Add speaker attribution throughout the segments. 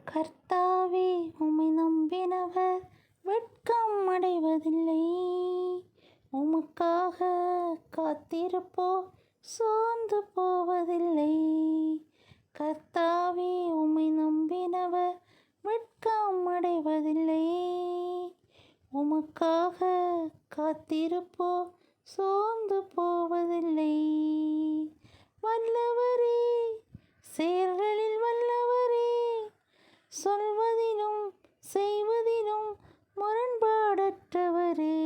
Speaker 1: கர்த்தாவே, உம்மை நம்பினவர் வெட்கம் அடைவதில்லை. உமக்காக காத்திருப்போர் சோர்ந்து போவதில்லை. கர்த்தாவே, உம்மை நம்பினவர் வெட்கம் அடைவதில்லை. உமக்காக காத்திருப்போர் சோர்ந்து போவதில்லை. வல்லவரே, செயல்களில் வல்லவரே, சொல்வதிலும் செய்வதிலும் முரண்பாடற்றவரே.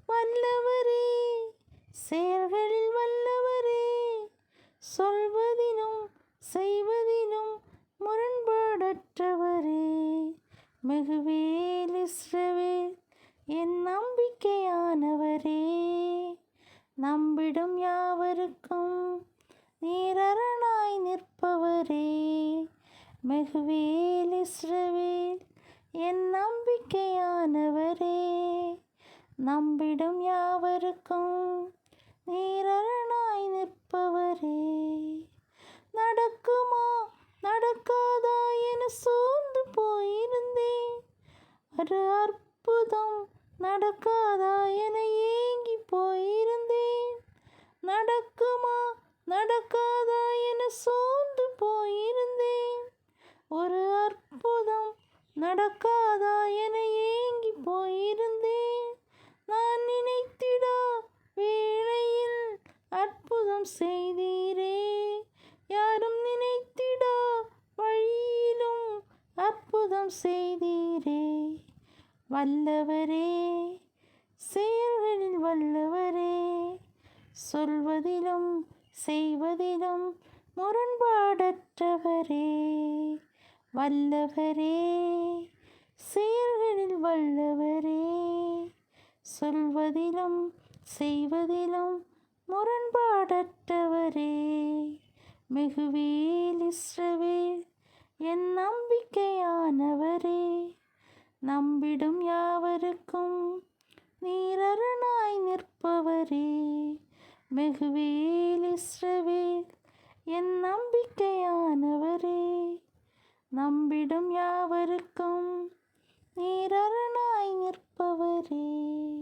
Speaker 1: வல்லவரே, செயல்களில் வல்லவரே, சொல்வதிலும் செய்வதிலும் முரண்பாடற்றவரே. மிகுவேல் இஸ்ரவேல் என் நம்பிக்கையானவரே. நம்பிடும் யாவருக்கும் நீர் அரணாய் நிற்பவரே. மிகுவேல் இஸ்ரவேல் என் நம்பிக்கையானவரே. நம்பிடும் யாவருக்கும் நீர் அரணாய் நிற்பவரே. நடக்குமா நடக்காதா என சோர்ந்து போயிருந்தேன். ஒரு அற்புதம் நடக்காதா என ஏங்கி போயிருந்தேன். நடக்குமா நடக்காதா என சோர்ந்து போயிருந்தேன். ஒரு அற்புதம் நடக்காதா என ஏங்கி போயிருந்தேன். நான் நினைத்திடா வேளையில் அற்புதம் செய்தீரே. யாரும் நினைத்திடா வழியிலும் அற்புதம் செய்தீரே. வல்லவரே, செயல்களில் வல்லவரே, சொல்வதிலும் செய்வதிலும் முரண்பாடற்றவரே. வல்லவரே, செயல்களில் வல்லவரே, சொல்வதிலும் செய்வதிலும் முரண்பாடற்றவரே. மிகுவேல் இஸ்ரவேல் என் நம்பிக்கையானவரே. நம்பிடும் யாவருக்கும் நீர் அரணாய் நிற்பவரே. மிகுவேல் இஸ்ரவேல் என் நம்பிக்கையானவரே. நம்பிடும் யாவருக்கும் நீர் அரணாய் நிற்பவரே.